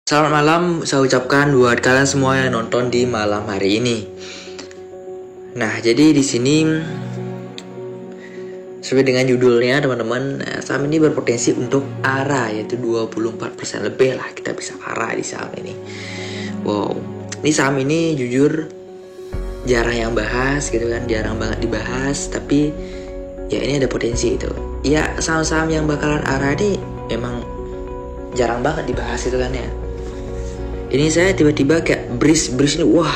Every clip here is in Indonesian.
Selamat malam, saya ucapkan buat kalian semua yang nonton di malam hari ini. Nah, jadi di sini sesuai dengan judulnya teman-teman, saham ini berpotensi untuk ARA, yaitu 24% lebih lah kita bisa ARA di saham ini. Wow, ini saham ini jujur jarang yang bahas gitu kan, jarang banget dibahas, tapi ya ini ada potensi itu. Ya, saham-saham yang bakalan ARA ini memang jarang banget dibahas itu kan ya. Ini saya tiba-tiba kayak Breeze ini wah,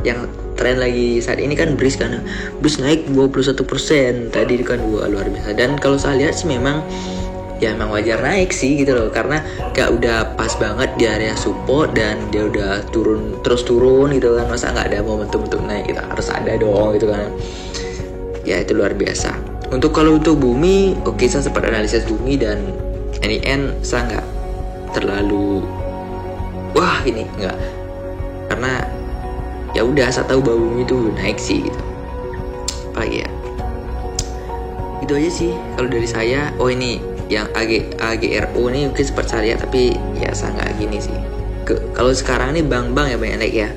yang tren lagi saat ini kan Breeze kan. Breeze naik 21%. Tadi kan luar biasa. Dan kalau saya lihat sih memang wajar naik sih gitu loh, karena gak udah pas banget di area support dan dia udah terus turun gitu kan. Masa nggak ada momentum untuk naik gitu, harus ada dong gitu kan. Ya itu luar biasa. Kalau untuk bumi, oke, saya sempat analisis bumi dan NIN saya nggak terlalu wah ini enggak, karena ya udah saya tahu bahwa bumi itu naik sih gitu. Apalagi ya, itu aja sih kalau dari saya. Oh, ini yang AGRO ini mungkin sempat saya lihat, tapi ya saya nggak gini sih. Kalau sekarang ini bank-bank ya banyak naik ya.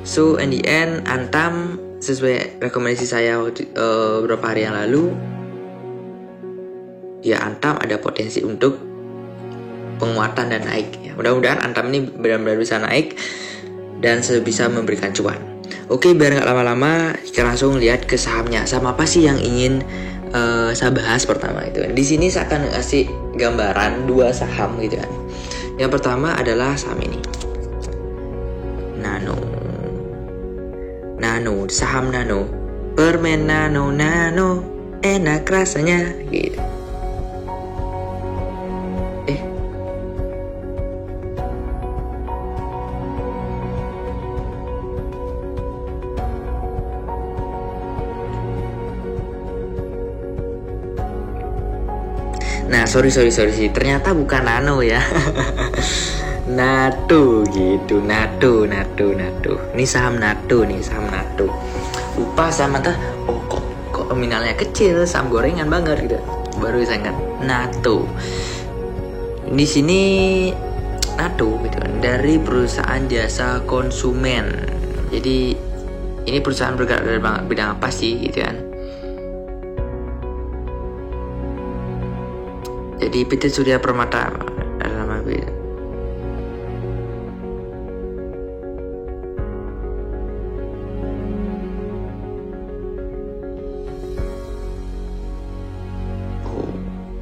So in the end, Antam sesuai rekomendasi saya beberapa hari yang lalu, ya Antam ada potensi untuk penguatan dan naik ya. Mudah-mudahan Antam ini benar-benar bisa naik dan bisa memberikan cuan. Oke, biar nggak lama-lama, kita langsung lihat ke sahamnya. Saham apa sih yang ingin saya bahas pertama itu. Di sini saya akan kasih gambaran dua saham gitu kan. Yang pertama adalah saham ini, Nano, saham Nano, permen Nano, enak rasanya gitu. Nah, sorry, ternyata bukan Nano ya. Nato gitu, Nato. Ini saham Nato. Lupa sama tuh. Oh, kok nominalnya kecil, saham gorengan banget gitu. Baru saya ingat Nato. Di sini Nato gitu kan, dari perusahaan jasa konsumen. Jadi ini perusahaan bergerak dari bidang apa sih gitu kan? Jadi PT Surya Permata dalam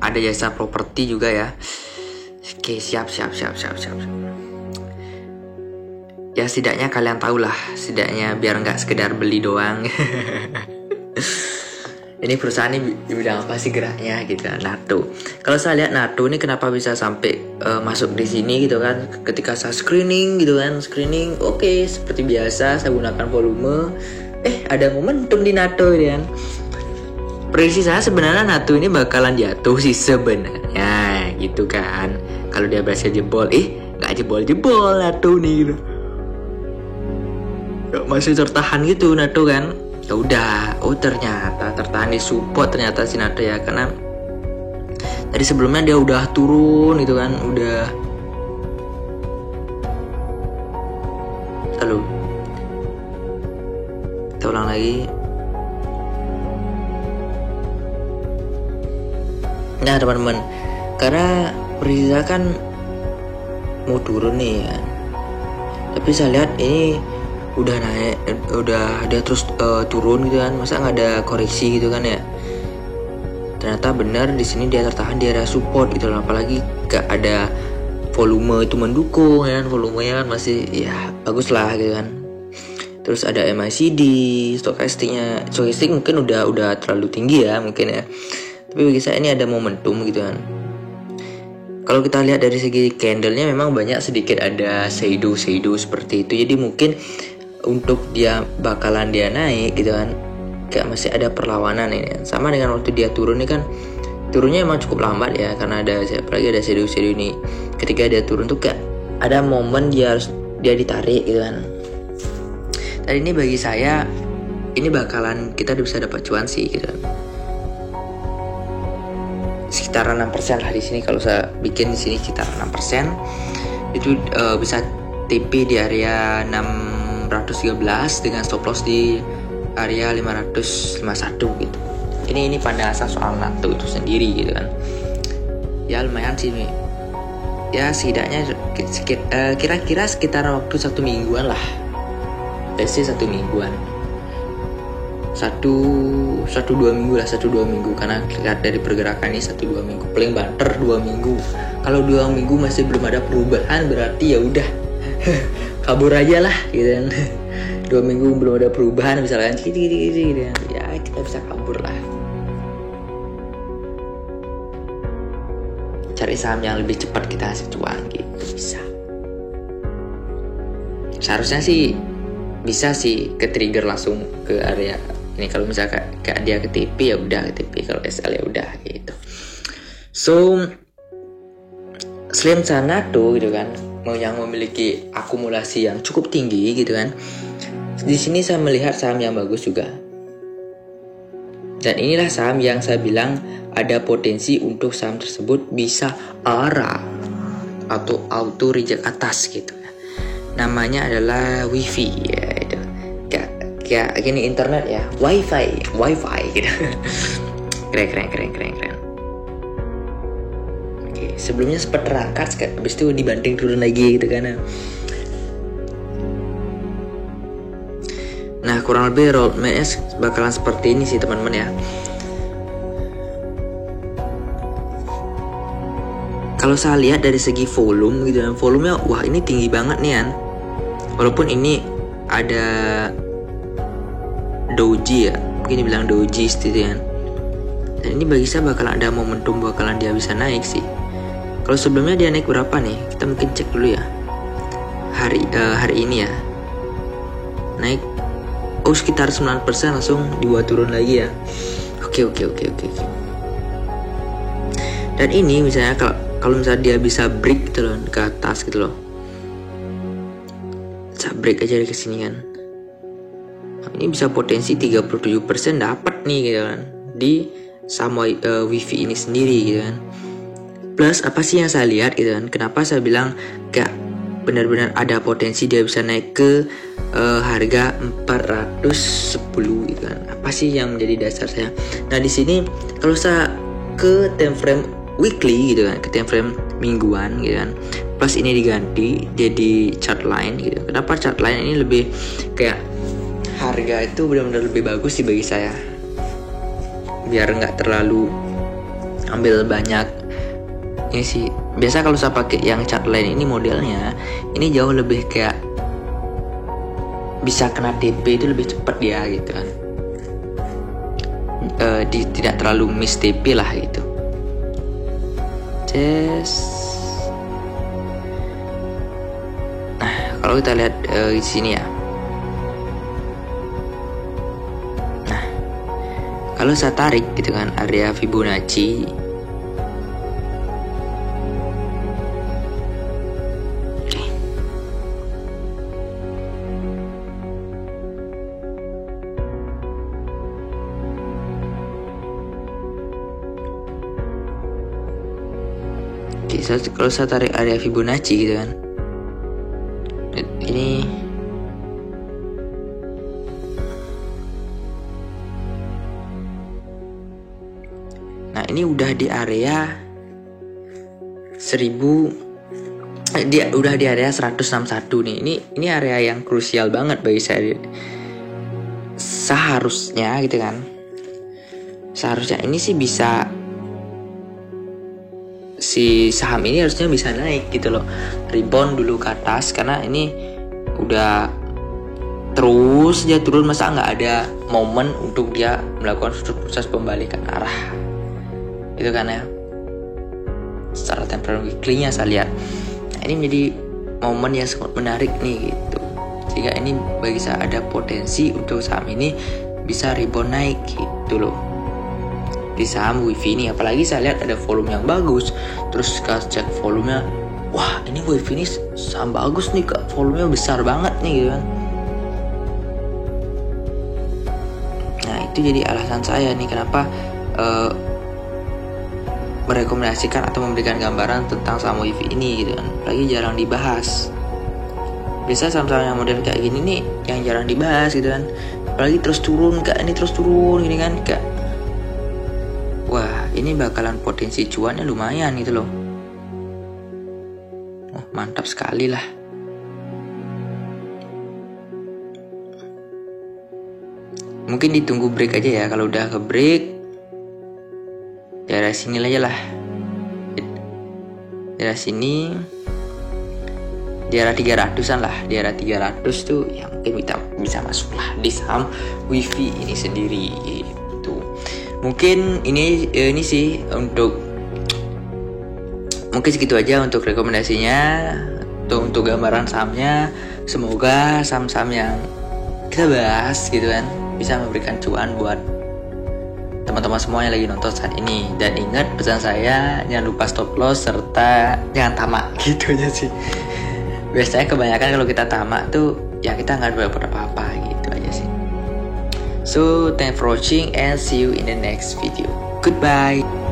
ada jasa properti juga ya. Oke, siap. Ya setidaknya kalian tahu lah, setidaknya biar nggak sekedar beli doang. Ini perusahaan ini di bidang apa sih geraknya gitu kan, Nato. Kalau saya lihat Nato ini kenapa bisa sampai masuk di sini gitu kan. Ketika saya screening, oke, seperti biasa saya gunakan volume. Ada momentum di Nato gitu kan. Prediksi saya sebenarnya Nato ini bakalan jatuh sih sebenarnya gitu kan. Kalau dia berhasil jebol, nggak jebol Nato nih gitu. Masih tertahan gitu Nato kan. Ya udah, ternyata tertahan di support ternyata si Nato ya, karena tadi sebelumnya dia udah turun gitu kan, udah lalu kita ulang lagi. Nah teman-teman, karena Riza kan mau turun nih ya, tapi saya lihat ini udah naik, udah dia terus turun gitu kan, masa nggak ada koreksi gitu kan ya. Ternyata benar di sini dia tertahan di area support gitu loh, apalagi gak ada volume itu mendukung ya kan, volumenya kan masih ya bagus lah gitu kan. Terus ada MACD, stokastik mungkin udah terlalu tinggi ya mungkin ya, tapi bagi saya ini ada momentum gitu kan. Kalau kita lihat dari segi candlenya memang banyak sedikit ada shadow seperti itu, jadi mungkin untuk dia bakalan dia naik gitu kan, kayak masih ada perlawanan ini. Sama dengan waktu dia turun nih kan, turunnya emang cukup lambat ya, karena apalagi ada shadow ini. Ketika dia turun tuh kayak ada momen dia ditarik gitu kan. Dan ini bagi saya ini bakalan kita bisa dapat cuan sih gitu kan. Sekitar 6% lah di sini, kalau saya bikin di sini sekitar 6%. Itu itu bisa TP di area 613 dengan stop loss di area 551 gitu. Ini pandangan soal NATO itu sendiri gitu kan. Ya lumayan sih nih. Ya setidaknya kira-kira sekitar waktu 1 mingguan lah. Let's say 1 mingguan. 1-2 minggu lah, 1-2 minggu, karena lihat dari pergerakan ini 1-2 minggu, paling banter 2 minggu. Kalau 2 minggu masih belum ada perubahan, berarti ya udah kabur aja lah gitu kan. 2 minggu belum ada perubahan misalkan gitu ya kita bisa kabur lah. Cari saham yang lebih cepat kita hasil cuan gitu bisa. Seharusnya sih bisa sih ke trigger langsung ke area ini. Kalau misalkan dia ke TP ya udah ke TP, kalau SL ya udah gitu. So selain sana tuh gitu kan, yang memiliki akumulasi yang cukup tinggi gitu kan, di sini saya melihat saham yang bagus juga. Dan inilah saham yang saya bilang ada potensi untuk saham tersebut bisa ARA atau auto reject atas gitu. Namanya adalah Wifi ya itu. Kayak gini internet ya, wifi gitu. keren. Oke, sebelumnya sempat terangkat, habis itu dibanting turun lagi gitu kan. Nah kurang lebih roadmapnya bakalan seperti ini sih teman-teman ya. Kalau saya lihat dari segi volume gitu kan, volumenya wah ini tinggi banget nih kan. Walaupun ini ada doji ya, mungkin dibilang doji gitu kan. Dan ini bagi saya bakalan ada momentum bakalan dia bisa naik sih. Kalau sebelumnya dia naik berapa nih? Kita mungkin cek dulu ya. Hari ini ya. Naik sekitar 9% langsung dibuat turun lagi ya. Oke. Dan ini misalnya kalau misalnya dia bisa break gitu loh ke atas gitu loh. Bisa break aja dari kesini kan. Ini bisa potensi 37% dapat nih gitu kan di sama Wifi ini sendiri gitu kan. Plus apa sih yang saya lihat gitu kan, kenapa saya bilang gak benar-benar ada potensi dia bisa naik ke harga 410 gitu kan. Apa sih yang menjadi dasar saya? Nah di sini kalau saya ke time frame weekly gitu kan, ke time frame mingguan gitu kan, plus ini diganti jadi chart line gitu. Kenapa chart line ini lebih kayak harga itu benar-benar lebih bagus sih bagi saya, biar nggak terlalu ambil banyak ini sih. Biasa kalau saya pakai yang chart line ini modelnya ini jauh lebih kayak bisa kena TP itu lebih cepat dia gitu kan. Tidak terlalu miss TP lah gitu. Nah kalau kita lihat di sini ya. Nah kalau saya tarik gitu kan area Fibonacci, kalau saya tarik area Fibonacci gitu kan, ini nah ini udah di area 1000, dia udah di area 161 nih. Ini area yang krusial banget bagi saya. Seharusnya gitu kan, seharusnya ini sih bisa, si saham ini harusnya bisa naik gitu loh, rebound dulu ke atas, karena ini udah terus dia turun, masa nggak ada momen untuk dia melakukan proses pembalikan arah itu kan ya. Secara temporal weekly-nya saya lihat, nah, ini menjadi momen yang sangat menarik nih gitu, sehingga ini bagi saya ada potensi untuk saham ini bisa rebound naik gitu loh di saham Wifi ini. Apalagi saya lihat ada volume yang bagus. Terus kita cek volumenya, wah ini Wifi ini saham bagus nih kak, volumenya besar banget nih gitu kan. Nah itu jadi alasan saya nih kenapa merekomendasikan atau memberikan gambaran tentang saham WIFI ini gitu kan, apalagi jarang dibahas. Biasa saham-saham yang model kayak gini nih yang jarang dibahas gitu kan, apalagi terus turun gini kan, kayak wah ini bakalan potensi cuannya lumayan gitu loh. Oh, mantap sekali lah. Mungkin ditunggu break aja ya, kalau udah ke break daerah sini aja lah, daerah sini, daerah 300an lah, daerah 300 tuh ya mungkin kita bisa masuk lah di saham WIFI ini sendiri gitu. Mungkin ini sih untuk mungkin segitu aja untuk rekomendasinya, untuk gambaran sahamnya. Semoga saham-saham yang kita bahas gitu kan bisa memberikan cuan buat teman-teman semua yang lagi nonton saat ini. Dan ingat pesan saya, jangan lupa stop loss serta jangan tamak gitu aja sih. Biasanya kebanyakan kalau kita tamak tuh ya kita nggak dapat apa-apa gitu aja sih. So thanks for watching and see you in the next video. Goodbye.